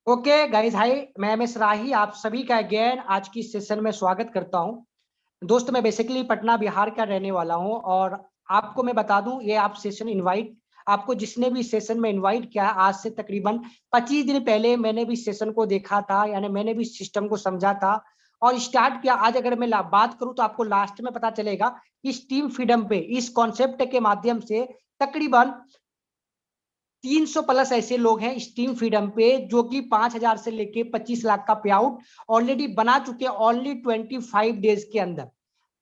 Okay guys, हाय, मैं M S राही आप सभी का अगेन आज की सेशन में स्वागत करता हूं। दोस्त, मैं बेसिकली पटना बिहार का रहने वाला हूं और आपको मैं बता दूं, ये आप सेशन इनवाइट आपको जिसने भी सेशन में इनवाइट किया, आज से तकरीबन 25 दिन पहले मैंने भी सेशन को देखा था, यानी मैंने भी सिस्टम को समझा था और स्टार्ट किया। आज अगर मैं बात करूं तो आपको लास्ट में पता चलेगा इस टीम फ्रीडम पे, इस कॉन्सेप्ट के माध्यम से तकरीबन 300 प्लस ऐसे लोग हैं स्टीम फ्रीडम पे जो कि 5,000 से लेके 25 लाख का पे आउट ऑलरेडी बना चुके हैं ओनली 25 डेज के अंदर।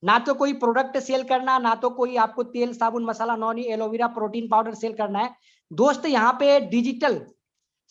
ना तो कोई प्रोडक्ट सेल करना, ना तो कोई आपको तेल साबुन मसाला noni aloe vera protein powder sell करना है। दोस्त, यहाँ पे डिजिटल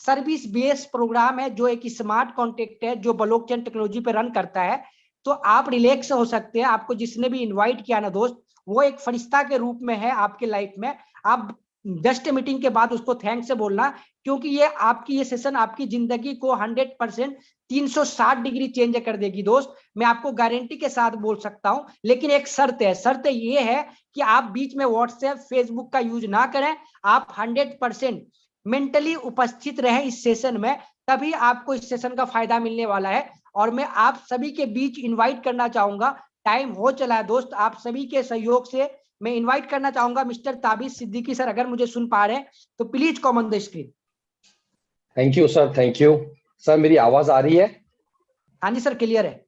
सर्विस बेस्ड प्रोग्राम है जो एक स्मार्ट कॉन्टेक्ट है जो ब्लॉकचेन टेक्नोलॉजी पे रन करता है। तो आप रिलैक्स हो सकते हैं। आपको जिसने भी इन्वाइट किया ना दोस्त, वो एक फरिश्ता के रूप में है आपके लाइफ में। आप जस्ट मीटिंग के बाद उसको थैंक से बोलना, क्योंकि ये सेशन आपकी जिंदगी को 100% 360 डिग्री चेंज कर देगी। दोस्त, मैं आपको गारंटी के साथ बोल सकता हूं, लेकिन एक शर्त है। शर्त ये है कि आप बीच में व्हाट्सएप फेसबुक का यूज ना करें। आप 100% मेंटली उपस्थित रहे इस सेशन में, तभी आपको इस सेशन का फायदा मिलने वाला है। और मैं आप सभी के बीच इनवाइट करना चाहूंगा, टाइम हो चला है दोस्त, आप सभी के सहयोग से मैं इनवाइट करना चाहूंगा मिस्टर ताबिश सिद्दीकी सर। अगर मुझे सुन पा रहे हैं तो please come on the screen. Thank you sir, thank you sir. मेरी आवाज आ रही है? हाँ जी सर, क्लियर है।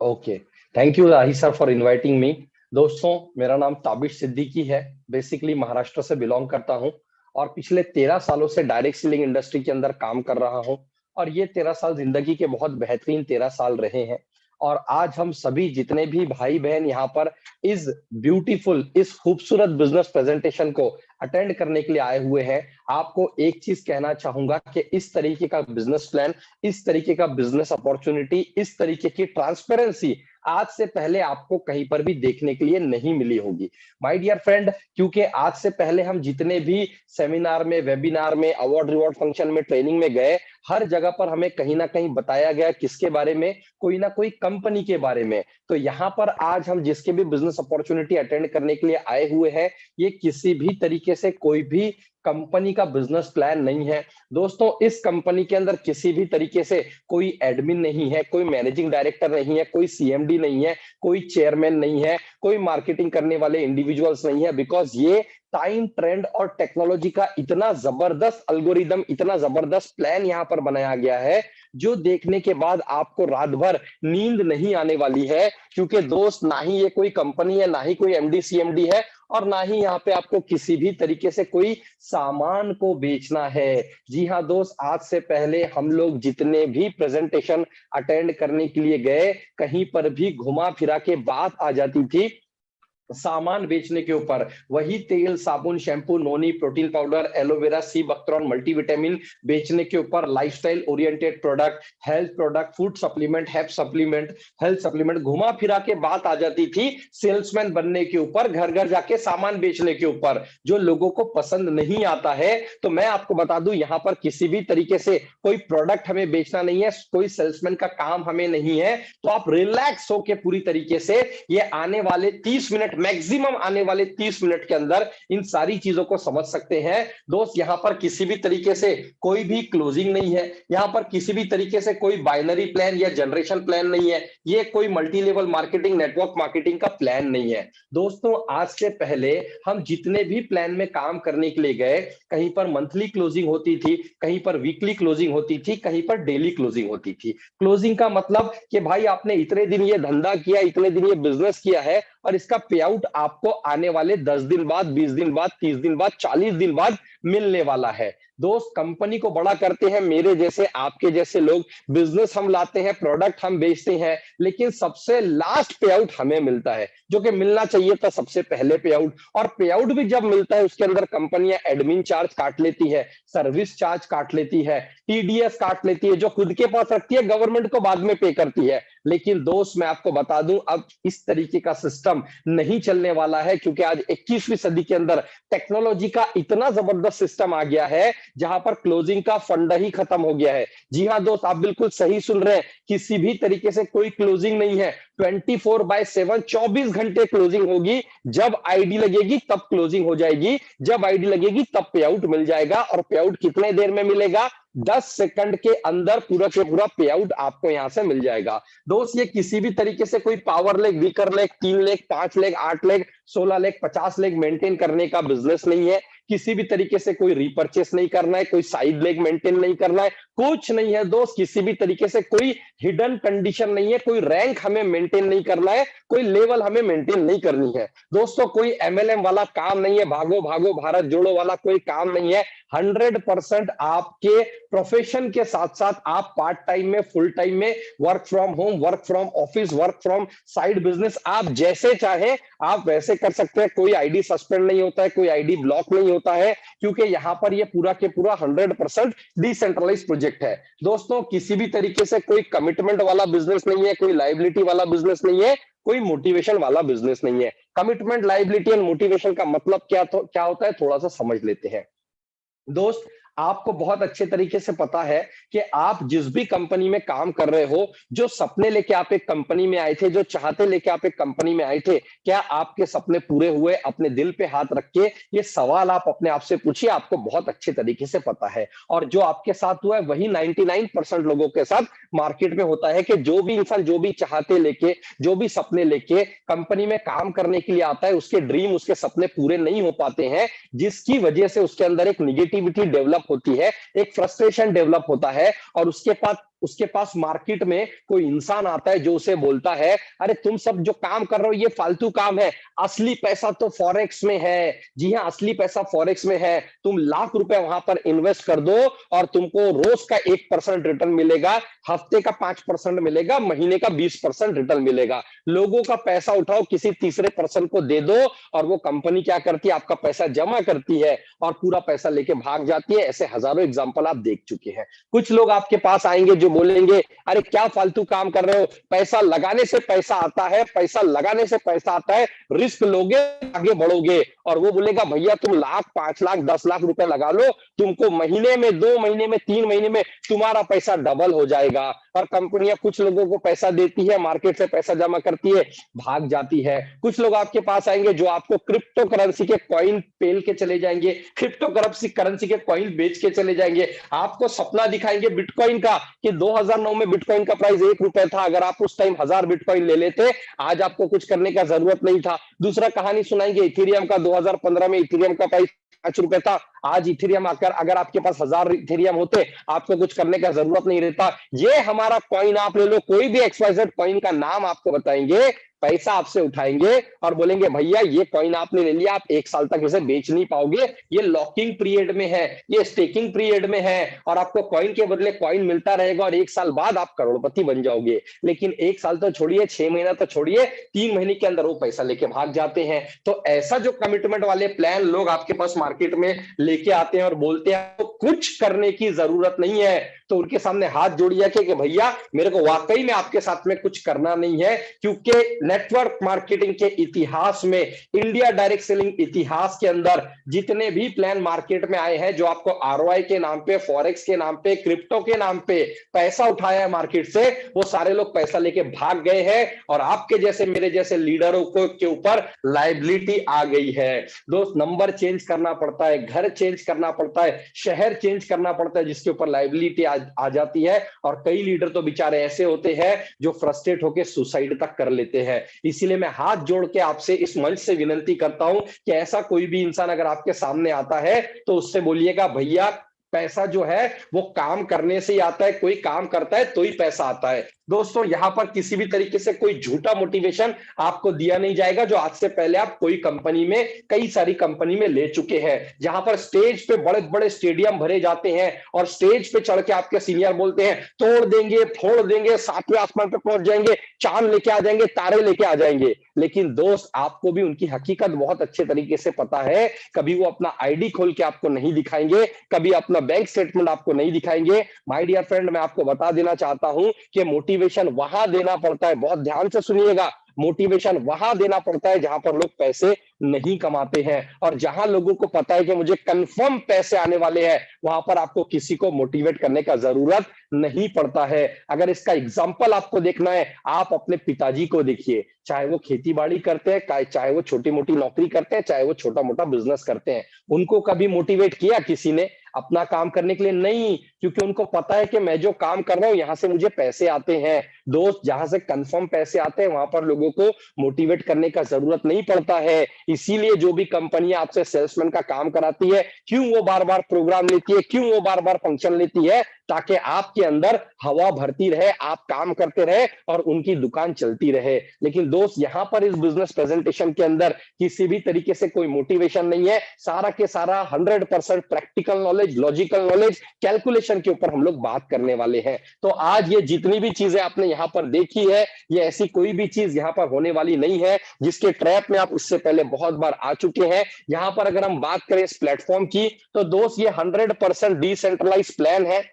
Okay, thank you Rahi sir for inviting me. दोस्तों, मेरा नाम ताबिश सिद्दीकी है। बेसिकली महाराष्ट्र से बिलोंग करता हूं और पिछले 13 सालों से डायरेक्ट सेलिंग इंडस्ट्री के अंदर काम कर रहा हूं। और ये 13 साल जिंदगी के बहुत बेहतरीन 13 साल रहे हैं। और आज हम सभी जितने भी भाई बहन यहाँ पर इस ब्यूटीफुल, इस खूबसूरत बिजनेस प्रेजेंटेशन को अटेंड करने के लिए आए हुए हैं, आपको एक चीज कहना चाहूंगा कि इस तरीके का बिजनेस प्लान, इस तरीके का बिजनेस अपॉर्चुनिटी, इस तरीके की ट्रांसपेरेंसी आज से पहले आपको कहीं पर भी देखने के लिए नहीं मिली होगी माय डियर फ्रेंड। क्योंकि आज से पहले हम जितने भी सेमिनार में, वेबिनार में, अवार्ड रिवॉर्ड फंक्शन में, ट्रेनिंग में गए, हर जगह पर हमें कहीं ना कहीं बताया गया किसके बारे में, कोई ना कोई कंपनी के बारे में। तो यहाँ पर आज हम जिसके भी बिजनेस अपॉर्चुनिटी अटेंड करने के लिए आए हुए हैं, ये किसी भी तरीके से कोई भी कंपनी का बिजनेस प्लान नहीं है। दोस्तों, इस कंपनी के अंदर किसी भी तरीके से कोई एडमिन नहीं है, कोई मैनेजिंग डायरेक्टर नहीं है, कोई सीएमडी नहीं है, कोई चेयरमैन नहीं है, कोई मार्केटिंग करने वाले इंडिविजुअल्स नहीं है। बिकॉज ये टाइम, ट्रेंड और टेक्नोलॉजी का इतना जबरदस्त अल्गोरिदम, इतना जबरदस्त प्लान यहाँ पर बनाया गया है जो देखने के बाद आपको रात भर नींद नहीं आने वाली है। क्योंकि दोस्त, ना ही ये कोई कंपनी है, ना ही कोई एमडी सीएमडी है, और ना ही यहाँ पे आपको किसी भी तरीके से कोई सामान को बेचना है। जी हाँ दोस्त, आज से पहले हम लोग जितने भी प्रेजेंटेशन अटेंड करने के लिए गए, कहीं पर भी घुमा फिरा के बात आ जाती थी सामान बेचने के ऊपर। वही तेल, साबुन, शैम्पू, नोनी, प्रोटीन पाउडर, एलोवेरा, सी बख्तरॉन, मल्टीविटामिन बेचने के ऊपर, lifestyle oriented product, health product, food supplement, health supplement, घुमा फिरा के बात आ जाती थी सेल्समैन बनने के ऊपर, घर घर जाके सामान बेचने के ऊपर, जो लोगों को पसंद नहीं आता है। तो मैं आपको बता दूं, यहाँ पर किसी भी तरीके से कोई प्रोडक्ट हमें बेचना नहीं है, कोई सेल्समैन का काम हमें नहीं है। तो आप रिलैक्स होके पूरी तरीके से ये आने वाले 30 मिनट, मैक्सिमम आने वाले 30 मिनट के अंदर इन सारी चीजों को समझ सकते हैं। दोस्त, यहां पर किसी भी तरीके से कोई भी क्लोजिंग नहीं है, यहां पर किसी भी तरीके से कोई बाइनरी प्लान या जनरेशन प्लान नहीं है, ये कोई multi level marketing, network marketing का प्लान नहीं है। दोस्तों, आज से पहले हम जितने भी प्लान में काम करने के लिए गए, कहीं पर मंथली क्लोजिंग होती थी, कहीं पर वीकली क्लोजिंग होती थी, कहीं पर डेली क्लोजिंग होती थी। क्लोजिंग का मतलब कि भाई आपने इतने दिन ये धंधा किया, इतने दिन ये बिजनेस किया है और इसका पे आउट आपको आने वाले 10 दिन बाद, 20 दिन बाद, 30 दिन बाद, 40 दिन बाद मिलने वाला है। दोस्त, कंपनी को बड़ा करते हैं मेरे जैसे, आपके जैसे लोग, बिजनेस हम लाते हैं, प्रोडक्ट हम बेचते हैं, लेकिन सबसे लास्ट पे आउट हमें मिलता है, जो कि मिलना चाहिए था सबसे पहले पे आउट। और पे आउट भी जब मिलता है, उसके अंदर कंपनियां एडमिन चार्ज काट लेती है, सर्विस चार्ज काट लेती है, टीडीएस काट लेती है, जो खुद के पास रखती है, गवर्नमेंट को बाद में पे करती है। लेकिन दोस्त, मैं आपको बता दूं, अब इस तरीके का सिस्टम नहीं चलने वाला है, क्योंकि आज 21वीं सदी के अंदर टेक्नोलॉजी का इतना जबरदस्त सिस्टम आ गया है जहां पर क्लोजिंग का फंडा ही खत्म हो गया है। जी हाँ दोस्त, आप बिल्कुल सही सुन रहे हैं, किसी भी तरीके से कोई क्लोजिंग नहीं है। 24/7, 24 घंटे क्लोजिंग होगी। जब आईडी लगेगी तब क्लोजिंग हो जाएगी, जब आईडी लगेगी तब पे आउट मिल जाएगा। और पे आउट कितने देर में मिलेगा? 10 सेकंड के अंदर पूरा के पूरा पे आउट आपको यहां से मिल जाएगा। दोस्त ये किसी भी तरीके से कोई power leg, weaker leg, 3 leg, 5 leg, 8 leg, 16 leg, 50 leg maintain करने का बिजनेस नहीं है। किसी भी तरीके से कोई रिपर्चेस नहीं करना है, कोई साइड लेग मेंटेन नहीं करना है, कुछ नहीं है दोस्त। किसी भी तरीके से कोई हिडन कंडीशन नहीं है, कोई रैंक हमें मेंटेन नहीं करना है, कोई लेवल हमें मेंटेन नहीं करनी है। दोस्तों कोई एमएलएम वाला काम नहीं है, भागो भागो भारत जोड़ो वाला कोई काम नहीं है। 100% आपके प्रोफेशन के साथ साथ आप पार्ट टाइम में, फुल टाइम में, work from home, work from office, work from side business, आप जैसे चाहे आप वैसे कर सकते हैं। कोई आईडी सस्पेंड नहीं होता है, कोई आईडी ब्लॉक नहीं होता है, क्योंकि यहां पर ये पूरा के पूरा 100% डिसेंट्रलाइज प्रोजेक्ट है। दोस्तों किसी भी तरीके से कोई कमिटमेंट वाला बिजनेस नहीं है, कोई लाइबिलिटी वाला बिजनेस नहीं है, कोई मोटिवेशन वाला बिजनेस नहीं है। कमिटमेंट, लाइबिलिटी एंड मोटिवेशन का मतलब क्या होता है, थोड़ा सा समझ लेते हैं। दोस्त आपको बहुत अच्छे तरीके से पता है कि आप जिस भी कंपनी में काम कर रहे हो, जो सपने लेके आप एक कंपनी में आए थे, जो चाहते लेके आप एक कंपनी में आए थे, क्या आपके सपने पूरे हुए? अपने दिल पे हाथ रख के ये सवाल आप अपने आप से पूछिए, आपको बहुत अच्छे तरीके से पता है। और जो आपके साथ हुआ है वही 99% लोगों के साथ मार्केट में होता है कि जो भी इंसान जो भी चाहते लेके, जो भी सपने लेके कंपनी में काम करने के लिए आता है, उसके ड्रीम, उसके सपने पूरे नहीं हो पाते हैं, जिसकी वजह से उसके अंदर एक निगेटिविटी डेवलप होती है, एक फ्रस्ट्रेशन डेवलप होता है। और उसके पास मार्केट में कोई इंसान आता है जो उसे बोलता है, अरे तुम सब जो काम कर रहे हो ये फालतू काम है, असली पैसा तो फॉरेक्स में है। जी हाँ, असली पैसा फॉरेक्स में है, तुम लाख रुपए वहां पर इन्वेस्ट कर दो और तुमको रोज का 1% रिटर्न मिलेगा, हफ्ते का 5% मिलेगा, महीने का 20% रिटर्न मिलेगा। लोगों का पैसा उठाओ, किसी तीसरे पर्सन को दे दो और वो कंपनी क्या करती है, आपका पैसा जमा करती है और पूरा पैसा लेके भाग जाती है। ऐसे हजारों एग्जांपल आप देख चुके हैं। कुछ लोग आपके पास आएंगे जो बोलेंगे, अरे क्या फालतू काम कर रहे हो, पैसा लगाने से पैसा आता है, पैसा लगाने से पैसा आता है, रिस्क लोगे आगे बढ़ोगे। और वो बोलेगा भैया तुम लाख, 5 लाख, 10 लाख रुपए लगा लो, तुमको महीने में, 2 महीने में, 3 महीने में तुम्हारा पैसा डबल हो जाएगा। और कंपनियां कुछ लोगों को पैसा देती है, मार्केट से पैसा जमा करती है, भाग जाती है। कुछ लोग आपके पास आएंगे जो आपको क्रिप्टो करेंसी के कॉइन पेल के चले जाएंगे, क्रिप्टो करेंसी के कॉइन बेच के चले जाएंगे, आपको सपना दिखाएंगे बिटकॉइन का कि 2009 में बिटकॉइन का प्राइस 1 रुपए था, अगर आप उस टाइम 1000 बिटकॉइन ले लेते आज आपको कुछ करने का जरूरत नहीं था। दूसरा कहानी सुनाएंगे इथेरियम का, 2015 में इथेरियम का प्राइस 5 रुपए था, आज इथेरियम आकर अगर आपके पास 1000 इथेरियम होते आपको कुछ करने का जरूरत नहीं रहता। ये हमारा कॉइन आप ले लो, कोई भी XYZ कॉइन का नाम आपको बताएंगे, पैसा आपसे उठाएंगे और बोलेंगे भैया ये कॉइन आपने ले लिया, आप 1 साल तक इसे बेच नहीं पाओगे, ये लॉकिंग पीरियड में है, ये स्टेकिंग पीरियड में है और आपको कॉइन के बदले कॉइन मिलता रहेगा और 1 साल बाद आप करोड़पति बन जाओगे। लेकिन 1 साल तो छोड़िए, 6 महीना तो छोड़िए, 3 महीने के अंदर वो पैसा लेके भाग जाते हैं। तो ऐसा जो कमिटमेंट वाले प्लान लोग आपके पास मार्केट में लेके आते हैं और बोलते हैं तो कुछ करने की जरूरत नहीं है, तो उनके सामने हाथ जोड़िए कि भैया मेरे को वाकई में आपके साथ में कुछ करना नहीं है। क्योंकि नेटवर्क मार्केटिंग के इतिहास में, इंडिया डायरेक्ट सेलिंग इतिहास के अंदर जितने भी प्लान मार्केट में आए हैं जो आपको ROI के नाम पे, फॉरेक्स के नाम पे, क्रिप्टो के नाम पे पैसा उठाया है मार्केट से, वो सारे लोग पैसा लेके भाग गए हैं और आपके जैसे, मेरे जैसे लीडरों को के ऊपर लायबिलिटी आ गई है। दोस्त नंबर चेंज करना पड़ता है, घर चेंज करना पड़ता है, शहर चेंज करना पड़ता है, जिसके ऊपर लायबिलिटी आ जाती है। और कई लीडर तो बेचारे ऐसे होते हैं जो फ्रस्ट्रेट होकर सुसाइड तक कर लेते हैं। इसीलिए मैं हाथ जोड़ के आपसे इस मंच से विनती करता हूं कि ऐसा कोई भी इंसान अगर आपके सामने आता है तो उससे बोलिएगा भैया पैसा जो है वो काम करने से ही आता है, कोई काम करता है तो ही पैसा आता है। दोस्तों यहां पर किसी भी तरीके से कोई झूठा मोटिवेशन आपको दिया नहीं जाएगा, जो आज से पहले आप कोई कंपनी में, कई सारी कंपनी में ले चुके हैं, जहां पर स्टेज पे बड़े बड़े स्टेडियम भरे जाते हैं और स्टेज पे चढ़ के आपके सीनियर बोलते हैं तोड़ देंगे, फोड़ देंगे, 7वें आसमान पे पहुंच जाएंगे, चांद लेके आ जाएंगे, तारे लेके आ जाएंगे। लेकिन दोस्त आपको भी उनकी हकीकत बहुत अच्छे तरीके से पता है। कभी वो अपना आईडी खोल के आपको नहीं दिखाएंगे, कभी अपना बैंक स्टेटमेंट आपको नहीं दिखाएंगे। माय डियर फ्रेंड, मैं आपको बता देना चाहता हूं कि मोटिवेशन वहां देना पड़ता है, बहुत ध्यान से सुनिएगा, मोटिवेशन वहां देना पड़ता है जहां पर लोग पैसे नहीं कमाते हैं। और जहां लोगों को पता है कि मुझे कंफर्म पैसे आने वाले हैं, वहां पर आपको किसी को मोटिवेट करने का जरूरत नहीं पड़ता है। अगर इसका एग्जाम्पल आपको देखना है, आप अपने पिताजी को देखिए, चाहे वो खेती बाड़ी करते हैं, चाहे वो छोटी मोटी नौकरी करते हैं, चाहे वो छोटा मोटा बिजनेस करते हैं, उनको कभी मोटिवेट किया किसी ने अपना काम करने के लिए? नहीं, क्योंकि उनको पता है कि मैं जो काम कर रहा हूं यहां से मुझे पैसे आते हैं। दोस्त, जहां से कंफर्म पैसे आते हैं वहां पर लोगों को मोटिवेट करने का जरूरत नहीं पड़ता है। इसीलिए जो भी कंपनियां आपसे सेल्समैन का काम कराती है, क्यों वो बार बार प्रोग्राम लेती है, क्यों वो बार बार फंक्शन लेती है? ताकि आपके अंदर हवा भरती रहे, आप काम करते रहे और उनकी दुकान चलती रहे। लेकिन दोस्त, यहां पर इस बिजनेस प्रेजेंटेशन के अंदर किसी भी तरीके से कोई मोटिवेशन नहीं है। सारा के सारा 100% practical knowledge, logical knowledge, calculation के ऊपर हम लोग बात करने वाले हैं। तो आज ये जितनी भी चीजें आपने यहाँ पर देखी है, ये ऐसी कोई भी चीज यहाँ पर होने वाली नहीं है जिसके ट्रैप में आप उससे पहले बहुत बार आ चुके हैं। यहाँ पर अगर हम बात करें इस प्लेटफॉर्म की, तो दोस्त ये 100% डिसेंट्रलाइज प्लान है।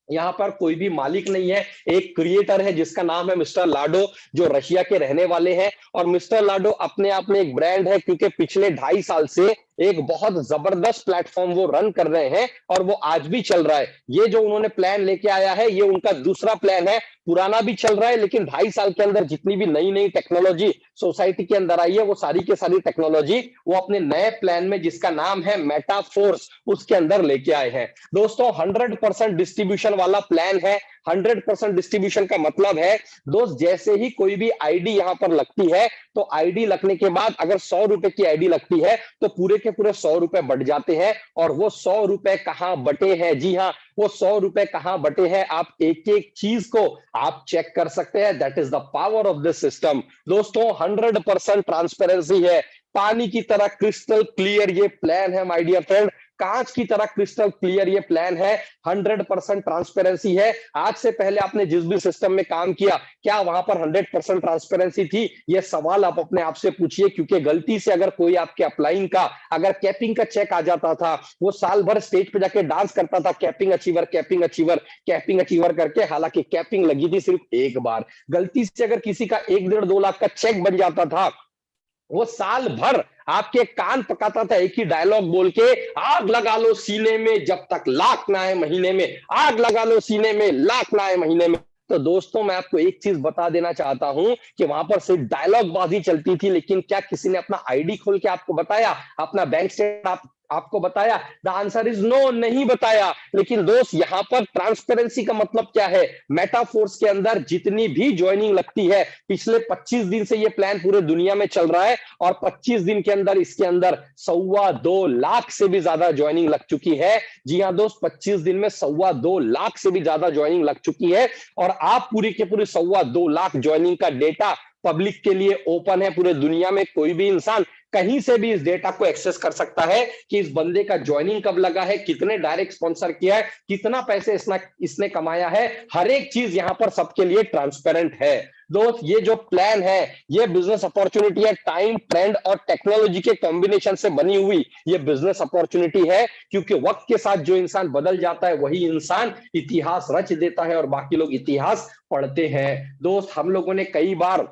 यहाँ पर कोई भी मालिक नहीं है, एक क्रिएटर है जिसका नाम है मिस्टर लाडो, जो रशिया के रहने वाले हैं। और मिस्टर लाडो अपने आप में एक ब्रांड है, क्योंकि पिछले 2.5 साल से एक बहुत जबरदस्त प्लेटफॉर्म वो रन कर रहे हैं और वो आज भी चल रहा है। ये जो उन्होंने प्लान लेके आया है, ये उनका दूसरा प्लान है। पुराना भी चल रहा है, लेकिन 2.5 साल के अंदर जितनी भी नई नई टेक्नोलॉजी सोसाइटी के अंदर आई है, वो सारी के सारी टेक्नोलॉजी वो अपने नए प्लान में, जिसका नाम है मेटाफोर्स, उसके अंदर लेके आए हैं। दोस्तों, 100% डिस्ट्रीब्यूशन वाला प्लान है। 100% डिस्ट्रीब्यूशन का मतलब है दोस्त, जैसे ही कोई भी आईडी यहां पर लगती है, तो आईडी लगने के बाद अगर 100 रुपए की आईडी लगती है, तो पूरे के पूरे 100 रुपए बढ़ जाते हैं। और वो 100 रुपए कहां बटे हैं? जी हाँ, वो 100 रुपए कहां बटे हैं, आप एक एक चीज को आप चेक कर सकते हैं। That is the power of this system. दोस्तों, 100% ट्रांसपेरेंसी है, पानी की तरह क्रिस्टल क्लियर ये प्लान है माय डियर फ्रेंड, कांच की तरह क्रिस्टल क्लियर ये प्लान है। 100% ट्रांसपेरेंसी है। आज से पहले आपने जिस भी सिस्टम में काम किया, क्या वहां पर 100% ट्रांसपेरेंसी थी? ये सवाल आप अपने आप से पूछिए, क्योंकि गलती से अगर कोई आपके अपलाइन का अगर कैपिंग का चेक आ जाता था, वो साल भर स्टेज पे जाके डांस करता था, capping achiever, capping achiever, capping achiever करके, हालांकि कैपिंग लगी थी सिर्फ एक बार। गलती से अगर किसी का 1-1.5-2 लाख का चेक बन जाता था, वो साल भर आपके कान पकाता था एक ही डायलॉग बोल के, आग लगा लो सीने में जब तक लाख ना आए महीने में, आग लगा लो सीने में लाख ना आए महीने में। तो दोस्तों, मैं आपको एक चीज बता देना चाहता हूं कि वहां पर सिर्फ डायलॉग बाजी चलती थी, लेकिन क्या किसी ने अपना आईडी खोल के आपको बताया, अपना बैंक स्टेटमेंट आपको बताया? द आंसर इज नो, नहीं बताया। लेकिन दोस्त, यहां पर ट्रांसपेरेंसी का मतलब क्या है? मेटाफोर्स के अंदर जितनी भी ज्वाइनिंग लगती है, पिछले 25 दिन से ये प्लान पूरे दुनिया में चल रहा है, और 25 दिन के अंदर इसके अंदर 2.25 लाख से भी ज्यादा ज्वाइनिंग लग चुकी है। जी हाँ दोस्त, 25 दिन में 2.25 लाख से भी ज्यादा ज्वाइनिंग लग चुकी है। और आप पूरी के पूरी 2.25 लाख ज्वाइनिंग का डेटा पब्लिक के लिए ओपन है। पूरे दुनिया में कोई भी इंसान कहीं से भी इस डेटा को एक्सेस कर सकता है कि इस बंदे का ज्वाइनिंग कब लगा है, कितने डायरेक्ट स्पॉन्सर किया है, कितना पैसे इसने कमाया है। हर एक चीज यहां पर सबके लिए ट्रांसपेरेंट है। दोस्त, ये जो प्लान है, ये बिजनेस अपॉर्चुनिटी है, टाइम, ट्रेंड और टेक्नोलॉजी के कॉम्बिनेशन से बनी हुई ये बिजनेस अपॉर्चुनिटी है। क्योंकि वक्त के साथ जो इंसान बदल जाता है, वही इंसान इतिहास रच देता है और बाकी लोग इतिहास पढ़ते हैं। दोस्त, हम लोगों ने कई बार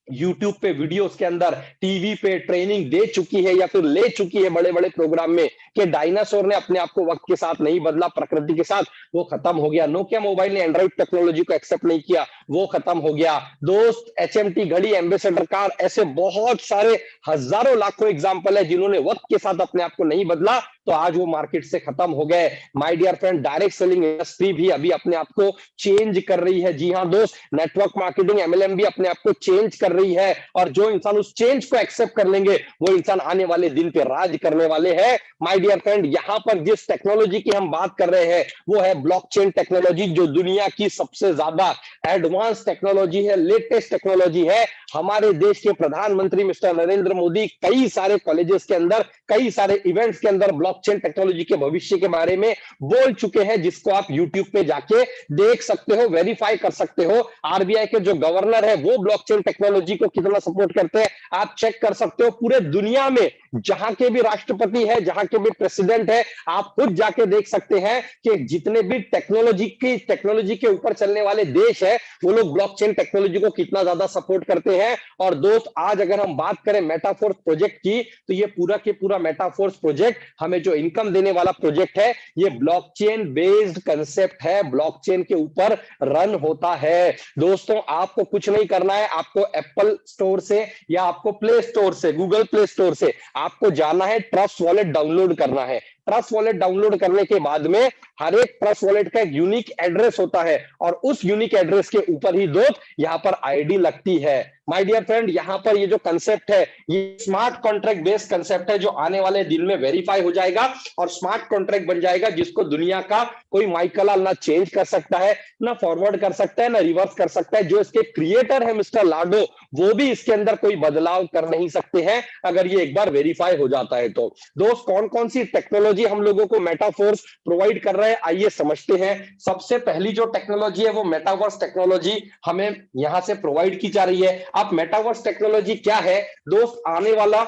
YouTube पे वीडियोस के अंदर, टीवी पे ट्रेनिंग दे चुकी है या फिर ले चुकी है बड़े बड़े प्रोग्राम में, कि डायनासोर ने अपने आप को वक्त के साथ नहीं बदला, प्रकृति के साथ वो खत्म हो गया। नोकिया मोबाइल ने एंड्रॉइड टेक्नोलॉजी को एक्सेप्ट नहीं किया, वो खत्म हो गया। दोस्त, HMT घड़ी, एम्बेसडर कार, ऐसे बहुत सारे हजारों लाखों एग्जाम्पल है जिन्होंने वक्त के साथ अपने आप को नहीं बदला, तो आज वो मार्केट से खत्म हो गए। My dear friend, direct selling industry भी अभी अपने आप को चेंज कर रही है। जी हाँ दोस्त, नेटवर्क मार्केटिंग, MLM भी अपने आप को चेंज कर रही है। और जो इंसान उस चेंज को एक्सेप्ट कर लेंगे, वो इंसान आने वाले दिन पे राज करने वाले हैं। माय डियर फ्रेंड, यहां पर जिस टेक्नोलॉजी की हम बात कर रहे हैं, वो है ब्लॉकचेन टेक्नोलॉजी, जो दुनिया की सबसे ज्यादा एडवांस टेक्नोलॉजी है, लेटेस्ट टेक्नोलॉजी है। हमारे देश के प्रधानमंत्री मिस्टर नरेंद्र मोदी कई सारे कॉलेजेस के अंदर, कई सारे इवेंट्स के अंदर ब्लॉकचेन टेक्नोलॉजी के भविष्य के बारे में बोल चुके हैं, जिसको आप यूट्यूब पे जाके देख सकते हो, वेरीफाई कर सकते हो। RBI के जो गवर्नर है, वो ब्लॉकचेन टेक्नोलॉजी को कितना सपोर्ट करते हैं, आप चेक कर सकते हो। पूरे दुनिया में जहां के भी राष्ट्रपति है, जहां के भी के प्रेसिडेंट है। आप खुद जाके देख सकते हैं कि जितने भी टेक्नोलॉजी के ऊपर चलने वाले देश है वो लोग ब्लॉकचेन टेक्नोलॉजी को कितना ज्यादा सपोर्ट करते हैं। और दोस्त आज अगर हम बात करें मेटाफोर्स प्रोजेक्ट की, तो ये पूरा के पूरा मेटाफोर्स प्रोजेक्ट हमें जो इनकम देने वाला प्रोजेक्ट है ये ब्लॉकचेन बेस्ड कंसेप्ट है, ब्लॉकचेन के ऊपर रन होता है। दोस्तों आपको कुछ नहीं करना है, आपको एप्पल स्टोर से या आपको प्ले स्टोर से, गूगल प्ले स्टोर से आपको जाना है, ट्रस्ट वॉलेट डाउनलोड करना है। ट्रस्ट वॉलेट डाउनलोड करने के बाद में हर एक ट्रस्ट वॉलेट का एक यूनिक एड्रेस होता है और उस यूनिक एड्रेस के ऊपर ही दोस्त यहां पर आईडी लगती है। माय डियर फ्रेंड, यहां पर ये जो कंसेप्ट है ये स्मार्ट कॉन्ट्रैक्ट बेस्ड कंसेप्ट है जो आने वाले दिन में वेरीफाई हो जाएगा और स्मार्ट कॉन्ट्रैक्ट बन जाएगा जिसको दुनिया का कोई माइकलाल ना चेंज कर सकता है, ना फॉरवर्ड कर सकता है, ना रिवर्स कर सकता है। जो इसके क्रिएटर है मिस्टर लाडो, वो भी इसके अंदर कोई बदलाव कर नहीं सकते हैं अगर ये एक बार वेरीफाई हो जाता है तो। दोस्त कौन कौन सी टेक्नोलॉजी हम लोगों को मेटाफोर्स प्रोवाइड कर रहा है आइए समझते हैं। सबसे पहली जो टेक्नोलॉजी है वो मेटावर्स टेक्नोलॉजी हमें यहां से प्रोवाइड की जा रही है। अब मेटावर्स टेक्नोलॉजी क्या है दोस्त, आने वाला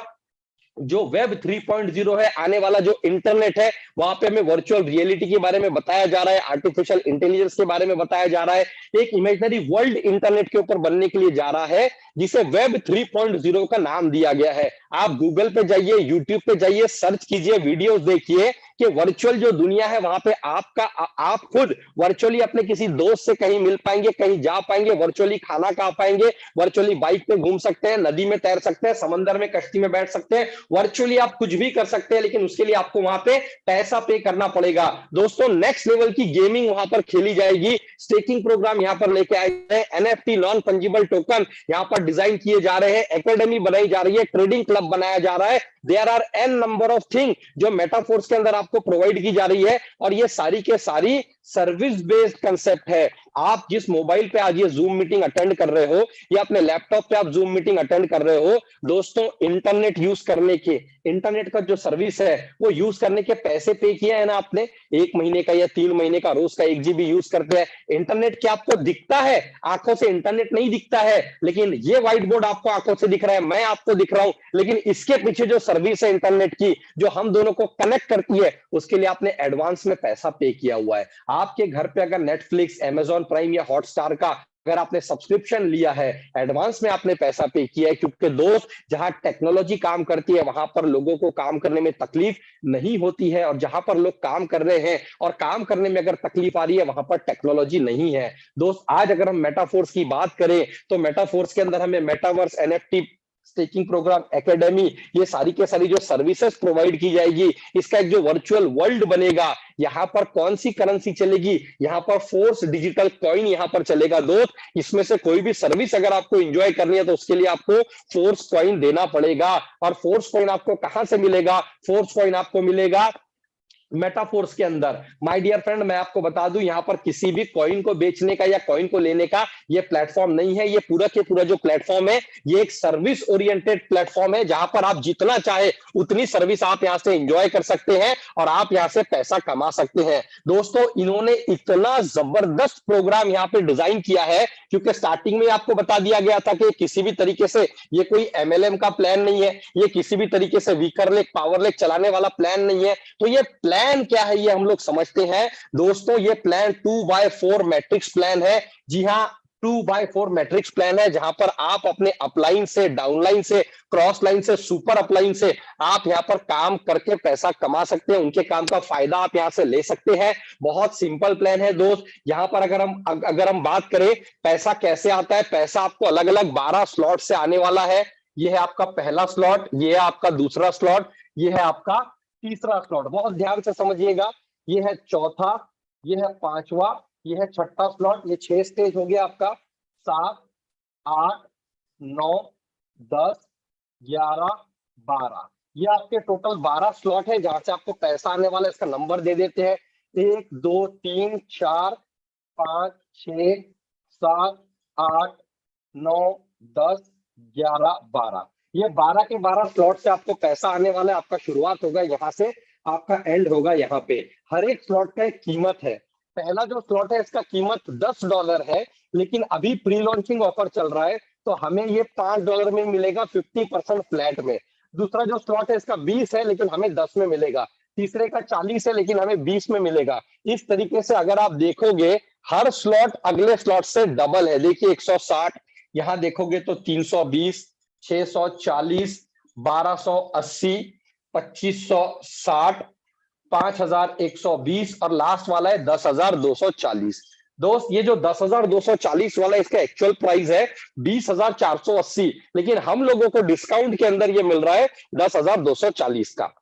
जो वेब 3.0 है, आने वाला जो इंटरनेट है, वहां पे हमें वर्चुअल रियलिटी के बारे में बताया जा रहा है, आर्टिफिशियल इंटेलिजेंस के बारे में बताया जा रहा है, एक इमेजिनरी वर्ल्ड इंटरनेट के ऊपर बनने के लिए जा रहा है जिसे वेब 3.0 का नाम दिया गया है। आप गूगल पे जाइए, यूट्यूब पे जाइए, सर्च कीजिए, वीडियोस देखिए कि वर्चुअल जो दुनिया है वहां पे आप खुद वर्चुअली अपने किसी दोस्त से कहीं मिल पाएंगे, कहीं जा पाएंगे, वर्चुअली खाना खा पाएंगे, वर्चुअली बाइक पे घूम सकते हैं, नदी में तैर सकते हैं, समंदर में कश्ती में बैठ सकते हैं, वर्चुअली आप कुछ भी कर सकते हैं, लेकिन उसके लिए आपको वहां पे पैसा पे करना पड़ेगा। दोस्तों नेक्स्ट लेवल की गेमिंग वहां पर खेली जाएगी, स्टेकिंग प्रोग्राम यहां पर लेके आए हैं, एनएफटी नॉन फंजिबल टोकन यहां पर डिजाइन किए जा रहे हैं, एकेडमी बनाई जा रही है, ट्रेडिंग क्लब बनाया जा रहा है। There are an number of thing जो मेटाफोर्स के अंदर आपको प्रोवाइड की जा रही है और ये सारी के सारी सर्विस बेस्ड कंसेप्ट है। आप जिस मोबाइल पे आज ये जूम मीटिंग अटेंड कर रहे हो या अपने लैपटॉप पे आप जूम मीटिंग अटेंड कर रहे हो, दोस्तों इंटरनेट यूज करने के, इंटरनेट का जो सर्विस है वो यूज करने के पैसे पे किया है ना आपने, 1 महीने का या 3 महीने का, रोज का 1 GB यूज करते हैं। इंटरनेट क्या आपको दिखता है? आंखों से इंटरनेट नहीं दिखता है, लेकिन ये व्हाइट बोर्ड आपको आंखों से दिख रहा है, मैं आपको दिख रहा हूं, लेकिन इसके पीछे जो सर्विस है इंटरनेट की जो हम दोनों को कनेक्ट करती है उसके लिए आपने एडवांस में पैसा पे किया हुआ है। आपके घर पे अगर नेटफ्लिक्स, अमेजॉन प्राइम या हॉटस्टार का अगर आपने सब्सक्रिप्शन लिया है, एडवांस में आपने पैसा पे किया है, क्योंकि दोस्त जहां टेक्नोलॉजी काम करती है वहां पर लोगों को काम करने में तकलीफ नहीं होती है और जहां पर लोग काम कर रहे हैं और काम करने में अगर तकलीफ आ रही है वहां पर टेक्नोलॉजी नहीं है। दोस्त आज अगर हम मेटाफोर्स की बात करें तो मेटाफोर्स के अंदर हमें metaverse, NFT, staking program, academy, ये सारी के सारी जो सर्विसेज प्रोवाइड की जाएगी, इसका एक जो वर्चुअल वर्ल्ड बनेगा, यहाँ पर कौन सी करेंसी चलेगी, यहाँ पर फोर्स डिजिटल कॉइन यहाँ पर चलेगा दोस्त। इसमें से कोई भी सर्विस अगर आपको एंजॉय करनी है तो उसके लिए आपको फोर्स कॉइन देना पड़ेगा। और फोर्स कॉइन आपको कहां से मिलेगा? फोर्स कॉइन आपको मिलेगा मेटाफोर्स के अंदर। माय डियर फ्रेंड, मैं आपको बता दूं यहां पर किसी भी कॉइन को बेचने का या कॉइन को लेने का ये प्लेटफॉर्म नहीं है। ये पूरा के पूरा जो प्लेटफॉर्म है ये एक सर्विस ओरिएंटेड प्लेटफॉर्म है जहां पर आप जितना चाहे उतनी सर्विस आप यहां से एंजॉय कर सकते हैं और आप यहां से पैसा कमा सकते हैं। दोस्तों इन्होंने इतना जबरदस्त प्रोग्राम यहां पे डिजाइन किया है, क्योंकि स्टार्टिंग में आपको बता दिया गया था कि किसी भी तरीके से ये कोई MLM का प्लान नहीं है, ये किसी भी तरीके से वीकर लेग, पावर लेग चलाने वाला प्लान नहीं है। तो ये प्लान क्या है ये हम लोग समझते हैं। दोस्तों ये प्लान 2x4 मैट्रिक्स प्लान है। जी हाँ, 2x4 मैट्रिक्स प्लान है जहां पर आप अपने अपलाइन से, डाउनलाइन से, क्रॉस लाइन से, सुपर अपलाइन से आप यहां पर काम करके पैसा कमा सकते हैं, उनके काम का फायदा आप यहां से ले सकते हैं। बहुत सिंपल प्लान है दोस्त। यहां पर अगर हम बात करें पैसा कैसे आता है, पैसा आपको अलग अलग 12 स्लॉट से आने वाला है। ये है आपका पहला स्लॉट, ये है आपका दूसरा स्लॉट, ये है आपका तीसरा स्लॉट। बहुत ध्यान से समझिएगा, ये है चौथा, ये है पांचवा, ये है छठा स्लॉट। ये 6 स्टेज हो गया आपका, 7, 8, 9, 10, 11, 12। ये आपके टोटल 12 स्लॉट है जहां से आपको पैसा आने वाला है। इसका नंबर दे देते हैं, 1, 2, 3, 4, 5, 6, 7, 8, 9, 10, 11, 12। ये 12 के 12 स्लॉट से आपको पैसा आने वाला है। आपका शुरुआत होगा यहाँ से, आपका एंड होगा यहाँ पे। हर एक स्लॉट का एक कीमत है। पहला जो स्लॉट है इसका कीमत $10 है, लेकिन अभी प्री लॉन्चिंग ऑफर चल रहा है तो हमें ये $5 में मिलेगा 50% फ्लैट में। दूसरा जो स्लॉट है इसका 20 है, लेकिन हमें 10 में मिलेगा। तीसरे का 40 है लेकिन हमें 20 में मिलेगा। इस तरीके से अगर आप देखोगे हर स्लॉट अगले स्लॉट से डबल है। देखिए 160, यहां देखोगे तो 320, 640, 1280, 2560, 5120 और लास्ट वाला है 10,240। दोस्त ये जो 10,240 वाला इसका एक्चुअल प्राइस है 20,480, लेकिन हम लोगों को डिस्काउंट के अंदर ये मिल रहा है 10,240 का।